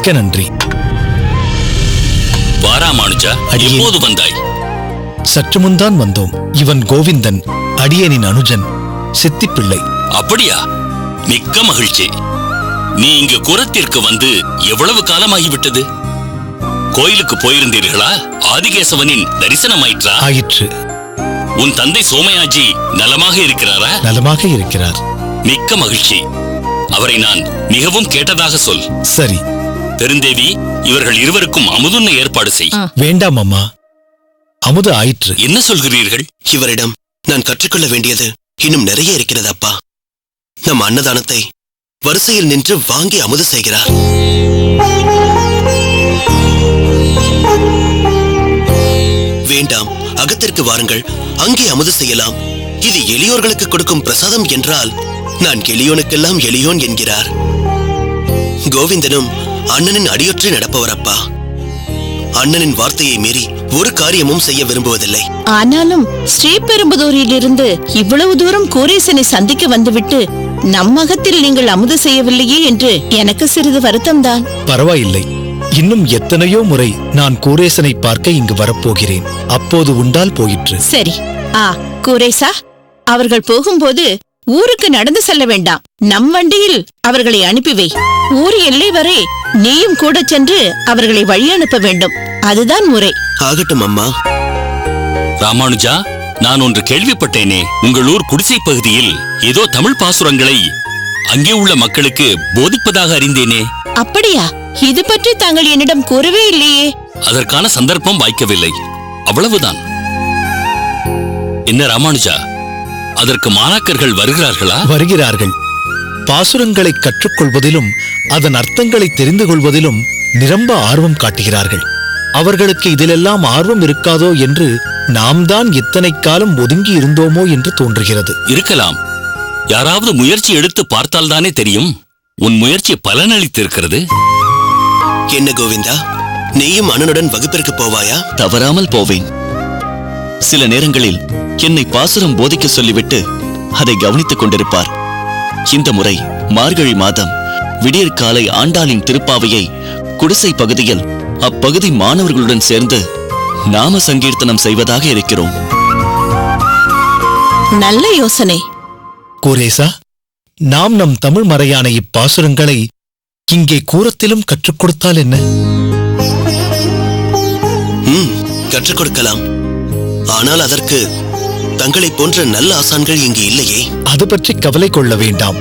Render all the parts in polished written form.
மிக்க நன்றி. வாராமானுஜா, எப்போது வந்தாய்? சற்று முன்தான் வந்தோம். இவன் கோவிந்தன், அடியேனின் அனுஜன், சித்திப்பிள்ளை. அப்படியா? மிக்க மகிழ்ச்சி. நீ இங்கு குரத்திற்கு வந்து எவ்வளவு காலமாகிவிட்டது? கோயிலுக்கு போயிருந்தீர்களா? ஆதிகேசவனின் தரிசனமாயிற்றா? ஆயிற்று. உன் தந்தை சோமயாஜி நலமாக இருக்கிறாரா? நலமாக இருக்கிறார். மிக்க மகிழ்ச்சி. அவரை நான் மிகவும் கேட்டதாக சொல். சரி. பெருந்தேவி, இவர்கள் இருவருக்கும் அமுதுண்ண ஏற்பாடு செய். வேண்டாம் அம்மா, அமுது ஆயிற்று. என்ன சொல்கிறீர்கள்? இவரிடம் நான் கற்றுக்கொள்ள வேண்டியது இன்னும் நிறைய இருக்கிறது அப்பா. நம் அன்னதானத்தை வரிசையில் நின்று வாங்கி அமுது செய்கிறார். வேண்டாம், அகத்திற்கு வாருங்கள், அங்கே அமுது செய்யலாம். இது எளியோர்களுக்கு கொடுக்கும் பிரசாதம் என்றால் நான் எளியோனுக்கெல்லாம் எளியோன் என்கிறார். கோவிந்தனும் அண்ணனின் அடியொற்றி நடப்பவர் அப்பா. அண்ணனின் வார்த்தையை மீறி ஒரு காரியமும் செய்ய விரும்புவதில்லை. ஆனாலும் ஸ்ரீபெரும்புதூரிலிருந்து இவ்வளவு தூரம் கோரேசனை சந்திக்க வந்துவிட்டு நம்மகத்தில் நீங்கள் அமுது செய்யவில்லையே என்று எனக்கு சிறிது வருத்தம்தான். பரவாயில்லை. இன்னும் எத்தனையோ முறை நான் கோரேசனை பார்க்க இங்கு வரப்போகிறேன். அப்போது உண்டால் போயிற்று. சரி. கோரேசா, அவர்கள் போகும்போது ஊருக்கு நடந்து செல்ல வேண்டாம். நம் வண்டியில் அவர்களை அனுப்பி வை. ஊர் எல்லை வரை நீயும் கூட சென்று அவர்களை வழி அனுப்ப வேண்டும். அதுதான் முறை. ஆகட்டும் அம்மா. ராமானுஜா, நான் ஒன்று கேள்விப்பட்டேனே. உங்கள் ஊர் குடிசை பகுதியில் ஏதோ தமிழ் பாசுரங்களை அங்கே உள்ள மக்களுக்கு போதிப்பதாக அறிந்தேனே. அப்படியா? இது பற்றி தாங்கள் என்னிடம் கூறவே இல்லையே. அதற்கான சந்தர்ப்பம் வாய்க்கவில்லை, அவ்வளவுதான். என்ன ராமானுஜா, அதற்கு மாணாக்கர்கள் வருகிறார்களா? வருகிறார்கள். பாசுரங்களை கற்றுக்கொள்வதிலும் அதன் அர்த்தங்களை தெரிந்து கொள்வதிலும் நிரம்ப ஆர்வம் காட்டுகிறார்கள். அவர்களுக்கு இதிலெல்லாம் ஆர்வம் இருக்காதோ என்று நாம் தான் இத்தனை காலம் ஒதுங்கி இருந்தோமோ என்று தோன்றுகிறது. இருக்கலாம். யாராவது முயற்சி எடுத்து பார்த்தால்தானே தெரியும். உன் முயற்சி பலனளித்திருக்கிறது. என்ன கோவிந்தா, நீயும் அண்ணனுடன் வகுப்பிற்கு போவாயா? தவறாமல் போவேன். சில நேரங்களில் என்னை பாசுரம் போதிக்க சொல்லிவிட்டு அதை கவனித்துக் கொண்டிருப்பார். இந்த முறை மார்கழி மாதம் விடியற்காலை ஆண்டாளின் திருப்பாவையை குடிசை பகுதியில் அப்பகுதி மாணவர்களுடன் சேர்ந்து நாம சங்கீர்த்தனம் செய்வதாக இருக்கிறோம். நல்ல யோசனை. கோரேசா, நாம் நம் தமிழ் மறையான இப்பாசுரங்களை இங்கே கூரத்திலும் கற்றுக் கொடுத்தால் என்ன? கற்றுக் கொடுக்கலாம். ஆனால் அதற்கு தங்களை போன்ற நல்ல ஆசான்கள் இங்கு இல்லையே. அது பற்றி கவலை கொள்ள வேண்டாம்.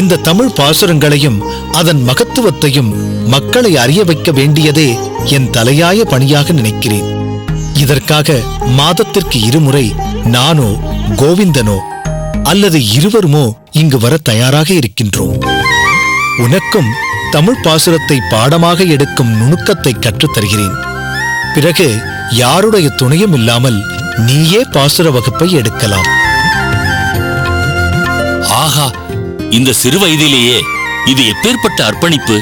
இந்த தமிழ் பாசுரங்களையும் அதன் மகத்துவத்தையும் மக்களை அறிய வைக்க வேண்டியதே என் தலையாய பணியாக நினைக்கிறேன். இதற்காக மாதத்திற்கு இருமுறை நானோ கோவிந்தனோ அல்லது இருவருமோ இங்கு வர தயாராக இருக்கின்றோம். உனக்கும் தமிழ் பாசுரத்தை பாடமாக எடுக்கும் நுணுக்கத்தை கற்றுத் தருகிறேன். பிறகு யாருடைய துணையும் இல்லாமல் நீயே பாசுர வகுப்பை எடுக்கலாம். ஆஹா, இந்த சிறு வயதிலேயே இது எப்பேற்பட்ட அர்ப்பணிப்பு!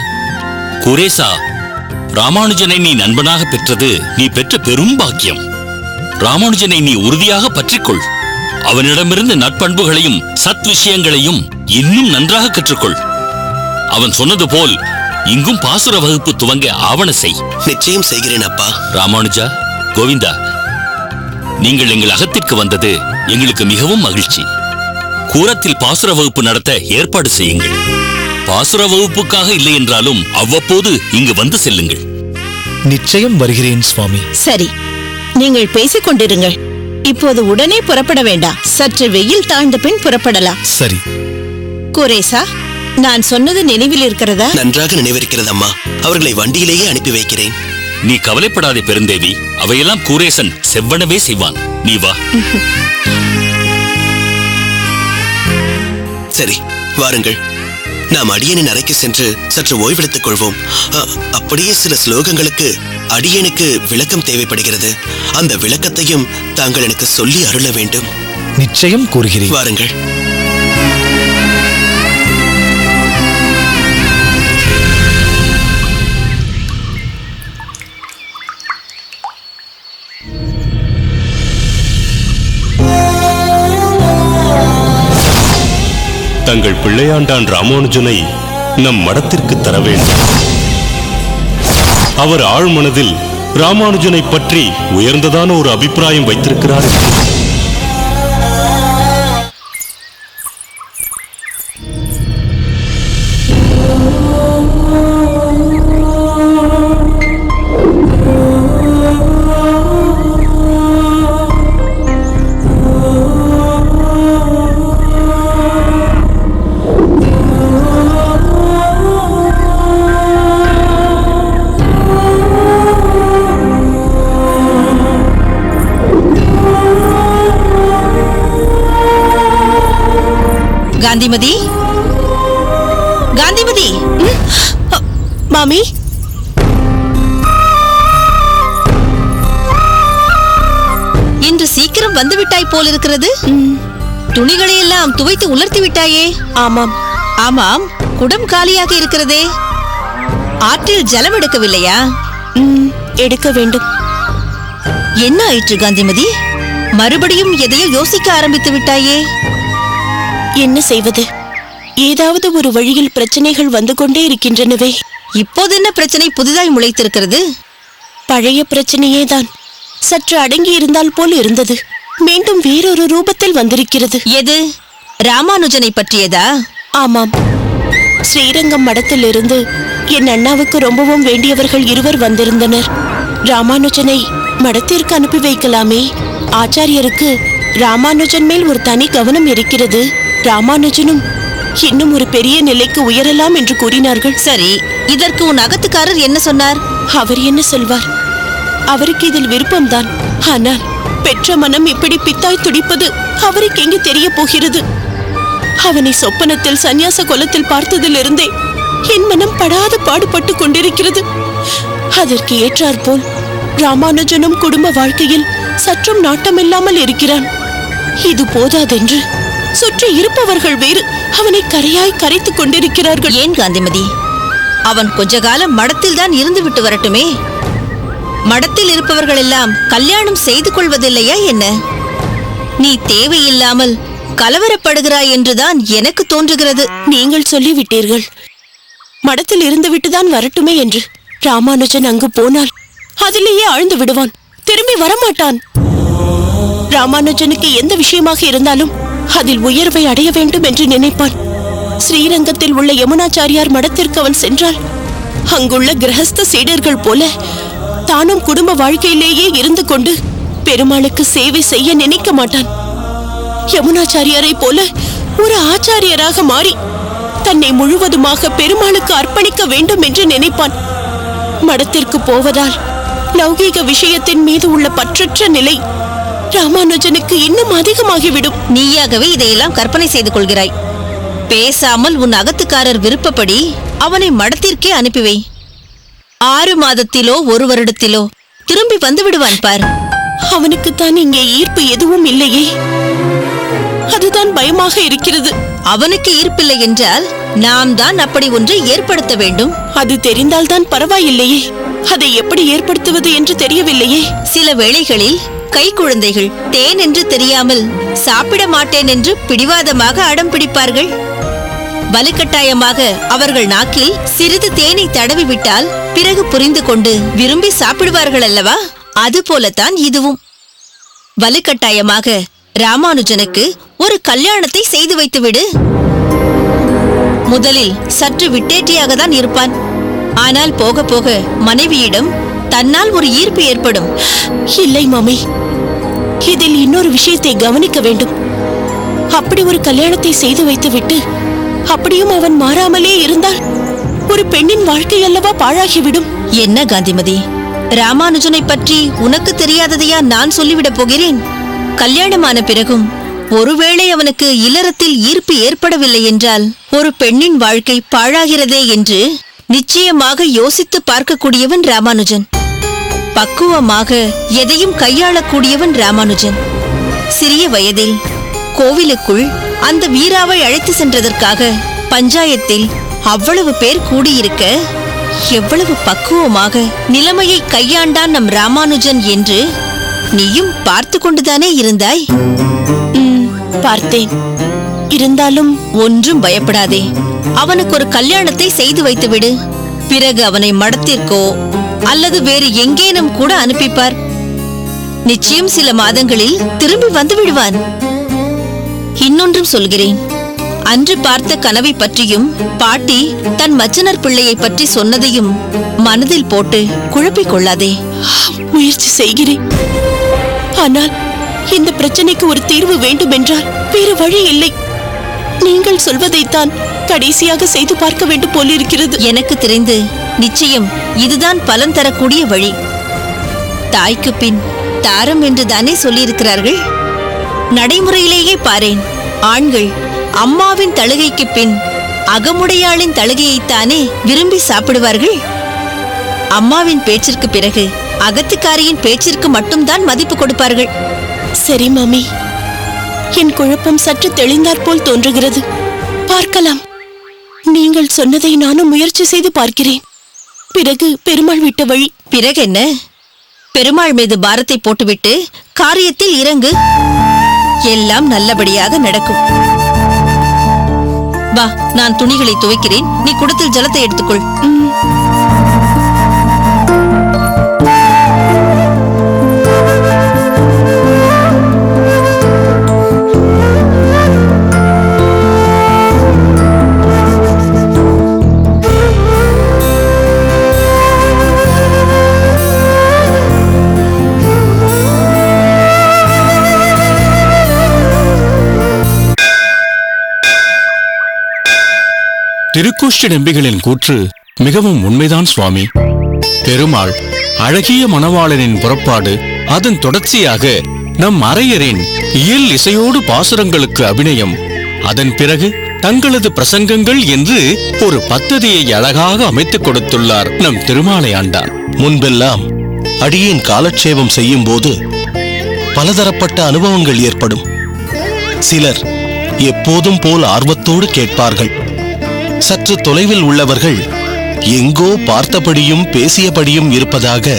குரேசா, ராமானுஜனை நீ நண்பனாக பெற்றது நீ பெற்ற பெரும் பாக்கியம். ராமானுஜனை நீ உறுதியாக பற்றிக்கொள். அவனிடமிருந்து நற்பண்புகளையும் சத் விஷயங்களையும் இன்னும் நன்றாக கற்றுக்கொள். அவன் சொன்னது போல் இங்கும் பாசுர வகுப்பு துவங்க ஆவண செய். நிச்சயம் செய்கிறேன் அப்பா. ராமானுஜா, கோவிந்தா, நீங்கள் எங்கள் அகத்திற்கு வந்தது எங்களுக்கு மிகவும் மகிழ்ச்சி. கூரத்தில் பாசுர வகுப்பு நடத்த ஏற்பாடு செய்யுங்கள். பாசுர வகுப்புக்காக இல்லை என்றாலும் அவ்வப்போது இங்கு வந்து செல்லுங்கள். நிச்சயம் வருகிறேன் சுவாமி. சரி, நீங்கள் பேசிக் கொண்டிருங்கள். இப்போது உடனே புறப்பட வேண்டாம். சற்று வெயில் தாழ்ந்த பின் புறப்படலாம். சரி. குரேசா, நான் சொன்னது நினைவில் இருக்கிறதா? நன்றாக நினைவிருக்கிறது அம்மா. அவர்களை வண்டியிலேயே அனுப்பி வைக்கிறேன். நீ கவலைப்படாதே பெருந்தேவி. அவையெல்லாம் கூரேசன் செவ்வனவே செய்வான். நீ வா. சரி, வாருங்கள். நாம் அடியனின் அறைக்கு சென்று சற்று ஓய்வெடுத்துக் கொள்வோம். அப்படியே சில ஸ்லோகங்களுக்கு அடியனுக்கு விளக்கம் தேவைப்படுகிறது. அந்த விளக்கத்தையும் தாங்கள் எனக்கு சொல்லி அருள வேண்டும். நிச்சயம் கூறுகிறேன். வாருங்கள். தங்கள் பிள்ளையாண்டான் ராமானுஜனை நம் மடத்திற்கு தர வேண்டும். அவர் ஆழ்மனதில் ராமானுஜனை பற்றி உயர்ந்ததான ஒரு அபிப்பிராயம் வைத்திருக்கிறார். காந்திமதி, காந்திமதி. மாமி, இன்று சீக்கிரம் வந்து விட்டாய் போல் இருக்கிறது. துணிகளை எல்லாம் துவைத்து உலர்த்தி விட்டாயே? ஆமாம். ஆமாம், குடம் காலியாக இருக்கிறதே. ஆற்றில் ஜலம் எடுக்கவில்லையா? எடுக்க வேண்டும். என்ன ஆயிற்று காந்திமதி? மறுபடியும் எதையோ யோசிக்க ஆரம்பித்து விட்டாயே? என்ன செய்வது? ஏதாவது ஒரு வழியில் பிரச்சனைகள் வந்து கொண்டே இருக்கின்றனவே. இப்போது என்ன பிரச்சனை புதிதாய் முளைத்திருக்கிறது? பழைய பிரச்சனையே தான். சற்று அடங்கி இருந்தால் போல் இருந்தது. மீண்டும் வேறொரு ரூபத்தில் வந்திருக்கிறது. எது? ராமானுஜனை பற்றியதா? ஆமாம். ஸ்ரீரங்கம் மடத்திலிருந்து என் அண்ணாவுக்கு ரொம்பவும் வேண்டியவர்கள் இருவர் வந்திருந்தனர். ராமானுஜனை மடத்திற்கு அனுப்பி வைக்கலாமே. ஆச்சாரியருக்கு ராமானுஜன் மேல் ஒரு தனி கவனம் இருக்கிறது. ராமானுஜனும் இன்னும் ஒரு பெரிய நிலைக்கு உயரலாம் என்று கூறினார்கள். சரி, இதற்கு உன் அகத்துக்காரர் என்ன சொன்னார்? அவர் என்ன சொல்வார்? அவருக்கு இதில் விருப்பம்தான். ஆனால் பெற்ற மனம் இப்படி பித்தாய் துடிப்பது அவருக்கு எங்கு தெரிய போகிறது? அவனை சொப்பனத்தில் சந்நியாச கோலத்தில் பார்த்ததிலிருந்தே என் மனம் படாத பாடுபட்டு கொண்டிருக்கிறது. அதற்கு ஏற்றாற்போல் ராமானுஜனும் குடும்ப வாழ்க்கையில் சற்றும் நாட்டமில்லாமல் இருக்கிறான். இது போதாதென்று சுற்றி இருப்பவர்கள் வேறு அவனை கரையாய் கரைத்துக் கொண்டிருக்கிறார்கள். ஏன் காந்திமதி? அவன் கொஞ்ச காலம் மடத்தில் தான் இருந்து விட்டு வரட்டுமே. மடத்தில் இருப்பவர்கள் எல்லாம் கல்யாணம் செய்து கொள்வதில்லையா என்ன? நீ தேவையில்லாமல் கலவரப்படுகிறாய் என்றுதான் எனக்கு தோன்றுகிறது. நீங்கள் சொல்லிவிட்டீர்கள், மடத்தில் இருந்துவிட்டுதான் வரட்டுமே என்று. ராமானுஜன் அங்கு போனால் அதிலேயே ஆழ்ந்து விடுவான், திரும்பி வரமாட்டான். ராமானுஜனுக்கு எந்த விஷயமாக இருந்தாலும் அதில் உயர்வை அடைய வேண்டும் என்று நினைப்பான். ஸ்ரீரங்கத்தில் உள்ள யமுனாச்சாரியார் மடத்திற்கு அவன் சென்றால் அங்குள்ள கிரகஸ்த சீடர்கள் போல தானும் குடும்ப வாழ்க்கையிலேயே இருந்து கொண்டு பெருமாளுக்கு சேவை செய்ய நினைக்க மாட்டான். யமுனாச்சாரியாரை போல ஒரு ஆச்சாரியராக மாறி தன்னை முழுவதுமாக பெருமாளுக்கு அர்ப்பணிக்க வேண்டும் என்று நினைப்பான். மடத்திற்கு போவதால் லௌகீக விஷயத்தின் மீது உள்ள பற்றற்ற நிலை ராமானுஜனுக்கு இன்னும் அதிகமாகிவிடும். நீயாகவே இதையெல்லாம் கற்பனை செய்து கொள்கிறாய். பேசாமல் உன் அகத்துக்காரர் விருப்பப்படி அவனை மடத்திற்கே அனுப்பிவை. 6 மாதத்திலோ 1 வருடத்திலோ திரும்பி வந்து விடுவான் பார். அவனுக்குத்தான் இங்கே ஈர்ப்பு எதுவும் இல்லையே, அதுதான் பயமாக இருக்கிறது. அவனுக்கு ஈர்ப்பில்லை என்றால் நாம் தான் அப்படி ஒன்றை ஏற்படுத்த வேண்டும். அது தெரிந்தால்தான் பரவாயில்லையே, அதை எப்படி ஏற்படுத்துவது என்று தெரியவில்லையே. சில வேளைகளில் கை குழந்தைகள் தேன் என்று தெரியாமல் சாப்பிட மாட்டேன் என்று பிடிவாதமாக அடம் பிடிப்பார்கள். வலுக்கட்டாயமாக அவர்கள் நாக்கில் சிறிது தேனை தடவி விட்டால் பிறகு புரிந்து கொண்டு விரும்பி சாப்பிடுவார்கள் அல்லவா? அதுபோலத்தான் இதுவும். வலுக்கட்டாயமாக ராமானுஜனுக்கு ஒரு கல்யாணத்தை செய்து வைத்துவிடு. முதலில் சற்று விட்டேற்றியாக தான் இருப்பான். ஆனால் போக போக மனைவியிடம் தன்னால் ஒரு ஈர்ப்பு ஏற்படும். இல்லை மாமி, இதில் இன்னொரு விஷயத்தை கவனிக்க வேண்டும். அப்படி ஒரு கல்யாணத்தை செய்து வைத்துவிட்டு அப்படியும் அவன் மாறாமலே இருந்தால் ஒரு பெண்ணின் வாழ்க்கை அல்லவா பாழாகிவிடும். என்ன காந்திமதி, ராமானுஜனை பற்றி உனக்கு தெரியாததையா நான் சொல்லிவிடப் போகிறேன்? கல்யாணமான பிறகும் ஒருவேளை அவனுக்கு இல்லறத்தில் ஈர்ப்பு ஏற்படவில்லை என்றால் ஒரு பெண்ணின் வாழ்க்கை பாழாகிறதே என்று நிச்சயமாக யோசித்து பார்க்கக்கூடியவன் ராமானுஜன். பக்குவமாக எதையும் கையாளக்கூடியவன் ராமானுஜன். சிறிய வயதில் கோவிலுக்குள் அந்த வீராவை அழைத்து சென்றதற்காக பஞ்சாயத்தில் அவ்வளவு பேர் கூடியிருக்க எவ்வளவு பக்குவமாக நிலைமையை கையாண்டான் நம் ராமானுஜன் என்று நீயும் பார்த்து கொண்டுதானே இருந்தாய்? பார்த்தேன். இருந்தாலும் ஒன்றும் பயப்படாதே. அவனுக்கு ஒரு கல்யாணத்தை செய்து வைத்துவிடு. பிறகு அவனை மடத்திற்கோ அல்லது வேறு எங்கேனும் கூட அனுப்பிப்பார். நிச்சயம் சில மாதங்களில் திரும்பி வந்து விடுவான். இன்னொன்றும் சொல்கிறேன். அன்று பார்த்த கனவை பற்றியும் பாட்டி தன் மச்சனர் பிள்ளையை பற்றி சொன்னதையும் மனதில் போட்டு குழப்பிக் கொள்ளாதே. முயற்சி செய்கிறேன். ஆனால் இந்த பிரச்சனைக்கு ஒரு தீர்வு வேண்டும் என்றால் வேறு வழி இல்லை. நீங்கள் சொல்வதைத்தான் கடைசியாக செய்து பார்க்க வேண்டும் போலிருக்கிறது. எனக்கு தெரிந்து நிச்சயம் இதுதான் பலன் தரக்கூடிய வழி. தாய்க்கு பின் தாரம் என்று தானே சொல்லியிருக்கிறார்கள். நடைமுறையிலேயே பாரேன். ஆண்கள் அம்மாவின் தழுகைக்கு பின் அகமுடையாளின் தழுகையைத்தானே விரும்பி சாப்பிடுவார்கள். அம்மாவின் பேச்சிற்கு பிறகு அகத்துக்காரியின் பேச்சிற்கு மட்டும்தான் மதிப்பு கொடுப்பார்கள். சரி மாமி, என் குழப்பம் சற்று தெளிந்தாற்போல் தோன்றுகிறது. பார்க்கலாம். நீங்கள் சொன்னதை நானும் முயற்சி செய்து பார்க்கிறேன். பிறகு பெருமாள் விட்ட வழி. பிறகு என்ன? பெருமாள் மீது பாரத்தை போட்டுவிட்டு காரியத்தில் இறங்கு. எல்லாம் நல்லபடியாக நடக்கும். வா, நான் துணிகளை துவைக்கிறேன். நீ குடத்தில் ஜலத்தை எடுத்துக்கொள். திருக்கோஷ்டி நம்பிகளின் கூற்று மிகவும் உண்மைதான் சுவாமி. பெருமாள் அழகிய மணவாளனின் புறப்பாடு, அதன் தொடர்ச்சியாக நம் அரையரின் இயல் இசையோடு பாசுரங்களுக்கு அபிநயம், அதன் பிறகு தங்களது பிரசங்கங்கள் என்று ஒரு பத்ததியை அழகாக அமைத்துக் கொடுத்துள்ளார் நம் திருமாலை ஆண்டான். முன்பெல்லாம் அடியேன் காலட்சேபம் செய்யும் போது பலதரப்பட்ட அனுபவங்கள் ஏற்படும். சிலர் எப்போதும் போல் ஆர்வத்தோடு கேட்பார்கள். சற்று தொலைவில் உள்ளவர்கள் எங்கோ பார்த்தபடியும் பேசியபடியும் இருப்பதாக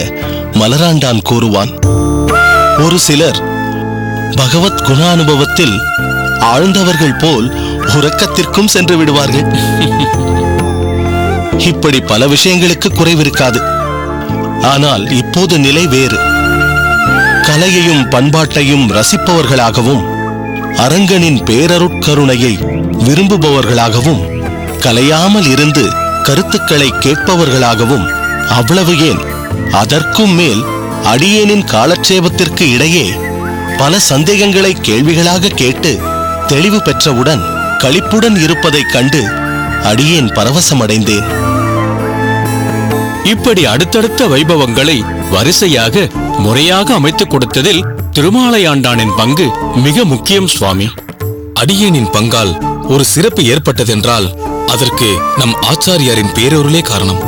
மலராண்டான் கூறுவான். ஒரு சிலர் பகவத் குணானுபவத்தில் ஆழ்ந்தவர்கள் போல் உறக்கத்திற்கும் சென்று விடுவார்கள். இப்படி பல விஷயங்களுக்கு குறைவிருக்காது. ஆனால் இப்போது நிலை வேறு. கலையையும் பண்பாட்டையும் ரசிப்பவர்களாகவும் அரங்கனின் பேரருட்கருணையை விரும்புபவர்களாகவும் கலையாமல் இருந்து கருத்துக்களை கேட்பவர்களாகவும், அவ்வளவு ஏன் அதற்கும் மேல் அடியேனின் காலட்சேபத்திற்கு இடையே பல சந்தேகங்களை கேள்விகளாக கேட்டு தெளிவு பெற்றவுடன் களிப்புடன் இருப்பதைக் கண்டு அடியேன் பரவசமடைந்தேன். இப்படி அடுத்தடுத்த வைபவங்களை வரிசையாக முறையாக அமைத்துக் கொடுத்ததில் திருமாலையாண்டானின் பங்கு மிக முக்கியம் சுவாமி. அடியேனின் பங்கால் ஒரு சிறப்பு ஏற்பட்டதென்றால் அதற்கு நம் ஆச்சாரியாரின் பேரருளே காரணம்.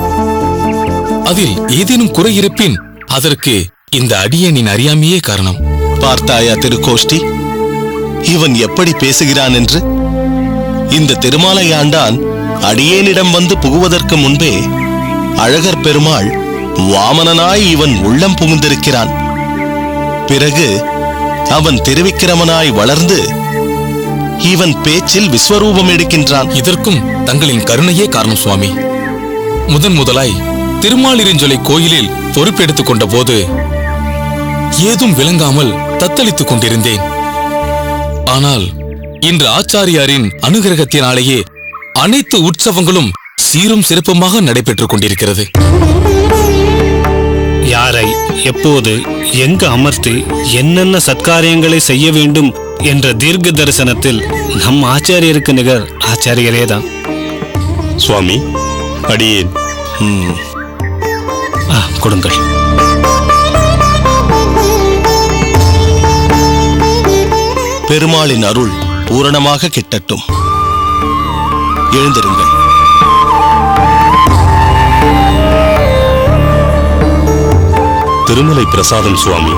அதில் ஏதேனும் குறை இருப்பின் அதற்கு இந்த அடியேனின் அறியாமையே காரணம். பார்த்தாயா திருக்கோஷ்டி, இவன் எப்படி பேசுகிறான் என்று? இந்த திருமாலையாண்டான் அடியேனிடம் வந்து புகுவதற்கு முன்பே அழகர் பெருமாள் வாமனனாய் இவன் உள்ளம் புகுந்திருக்கிறான். பிறகு அவன் திருவிக்கிரமனாய் வளர்ந்து இவன் பேச்சில் விஸ்வரூபம் எடுக்கின்றான். இதற்கும் தங்களின் கருணையே காரணம் சுவாமி. முதலாய் திருமாலிருஞ்சொலை கோயிலில் பொறுப்பெடுத்துக் கொண்ட போது ஏதும் விளங்காமல் தத்தளித்துக் கொண்டிருந்தேன். ஆனால் இன்று ஆச்சாரியாரின் அனுகிரகத்தினாலேயே அனைத்து உற்சவங்களும் சீரும் சிறப்புமாக நடைபெற்றுக் கொண்டிருக்கிறது. யாரை எப்போது எங்கு அமர்த்தி என்னென்ன சத்காரியங்களை செய்ய வேண்டும் என்ற தீர்க்க தரிசனத்தில் நம் ஆச்சாரியருக்கு நிகர் ஆச்சாரியரேதான். சுவாமி, அடியேன். கொடுங்கள். பெருமாளின் அருள் பூரணமாக கிட்டட்டும். எழுந்திருங்கள். திருமலை பிரசாதம் சுவாமி.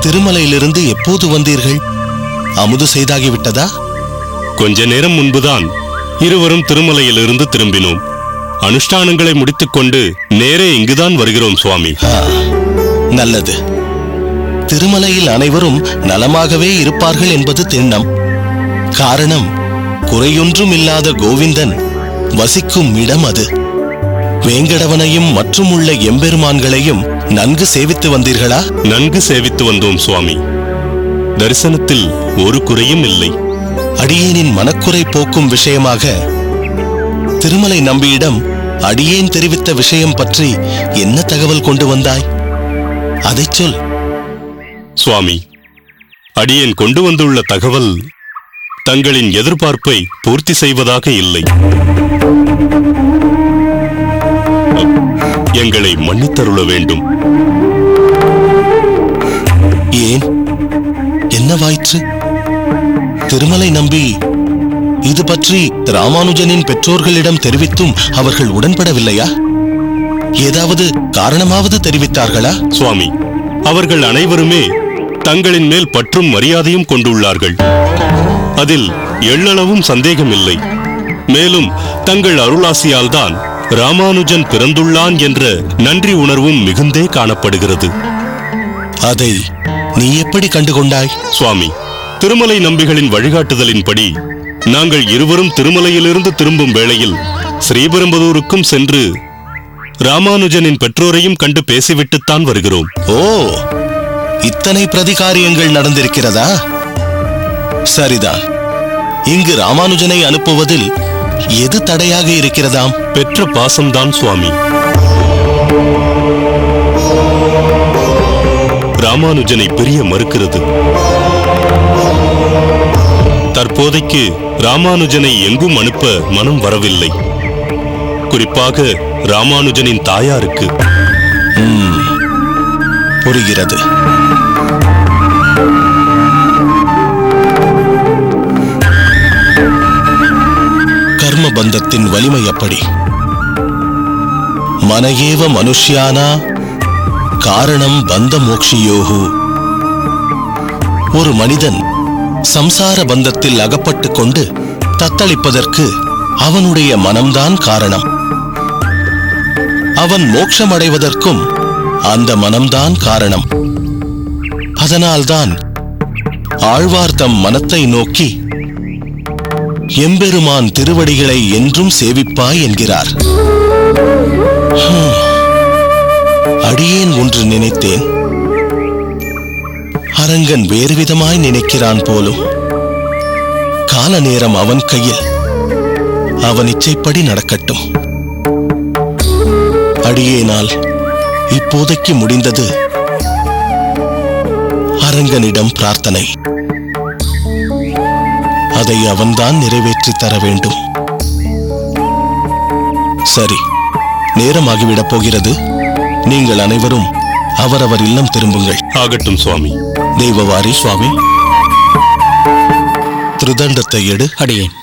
திருமலையிலிருந்து எப்போது வந்தீர்கள்? அமுது செய்தாகிவிட்டதா? கொஞ்ச நேரம் முன்புதான் இருவரும் திருமலையிலிருந்து திரும்பினோம். அனுஷ்டானங்களை முடித்துக்கொண்டு நேரே இங்குதான் வருகிறோம் சுவாமி. நல்லது. திருமலையில் அனைவரும் நலமாகவே இருப்பார்கள் என்பது திண்ணம். காரணம், குறையொன்றும் இல்லாத கோவிந்தன் வசிக்கும் இடம் அது. வேங்கடவனையும் மற்றும் உள்ள எம்பெருமான்களையும் நன்கு சேவித்து வந்தீர்களா? நன்கு சேவித்து வந்தோம் சுவாமி. தரிசனத்தில் ஒரு குறையும் இல்லை. அடியேனின் மனக்குறை போக்கும் விஷயமாக திருமலை நம்பியிடம் அடியேன் தெரிவித்த விஷயம் பற்றி என்ன தகவல் கொண்டு வந்தாய்? அதைச் சொல். சுவாமி, அடியேன் கொண்டு வந்துள்ள தகவல் தங்களின் எதிர்பார்ப்பை பூர்த்தி செய்வதாக இல்லை. எங்களை மன்னித்தருள வேண்டும். ஏன், என்னவாயிற்று? திருமலை நம்பி இது பற்றி ராமானுஜனின் பெற்றோர்களிடம் தெரிவித்தும் அவர்கள் உடன்படவில்லையா? ஏதாவது காரணமாவது தெரிவித்தார்களா? சுவாமி, அவர்கள் அனைவருமே தங்களின் மேல் பற்றும் மரியாதையும் கொண்டுள்ளார்கள். அதில் எள்ளளவும் சந்தேகமில்லை. மேலும் தங்கள் அருளாசியால் தான் ராமானுஜன் பிறந்துள்ளான் என்ற நன்றி உணர்வும் மிகுந்தே காணப்படுகிறது. அதை நீ எப்படி கண்டுகொண்டாய்? சுவாமி, திருமலை நம்பிகளின் வழிகாட்டுதலின்படி நாங்கள் இருவரும் திருமலையிலிருந்து திரும்பும் வேளையில் ஸ்ரீபெரும்புதூருக்கும் சென்று ராமானுஜனின் பெற்றோரையும் கண்டு பேசிவிட்டுத்தான் வருகிறோம். ஓ, இத்தனை பிரதிகாரியங்கள் நடந்திருக்கிறதா? சரிதான். இங்கு ராமானுஜனை அனுப்புவதில் எது தடையாக இருக்கிறதாம்? பெற்ற பாசம்தான் சுவாமி. ராமானுஜனை பிரிய மறுக்கிறது. தற்போதைக்கு ராமானுஜனை எங்கும் அனுப்ப மனம் வரவில்லை. குறிப்பாக ராமானுஜனின் தாயாருக்கு. புரிகிறது. கர்ம பந்தத்தின் வலிமை அப்படி. மனஏவ மனுஷ்யானா காரணம் பந்த மோக்ஷியோகு. ஒரு மனிதன் சம்சார பந்தத்தில் அகப்பட்டுக் கொண்டு தத்தளிப்பதற்கு அவனுடைய மனம்தான் காரணம். அவன் மோட்சமடைவதற்கும் அந்த மனம்தான் காரணம். அதனால்தான் ஆழ்வார் தம் மனத்தை நோக்கி எம்பெருமான் திருவடிகளை என்றும் சேவிப்பாய் என்கிறார். அடியேன் ஒன்று நினைத்தேன், அரங்கன் வேறு விதமாய் நினைக்கிறான் போலும். கால நேரம் அவன் கையில், அவன் இச்சைப்படி நடக்கட்டும். அடியேனால் இப்போதைக்கு முடிந்தது அரங்கனிடம் பிரார்த்தனை. அதை அவன்தான் நிறைவேற்றி தர வேண்டும். சரி, நேரமாகிவிடப் போகிறது. நீங்கள் அனைவரும் அவரவர் இல்லம் திரும்புங்கள். ஆகட்டும் சுவாமி. தெய்வவாரி சுவாமி, திருதண்டத்தை எடு. அடியேன்.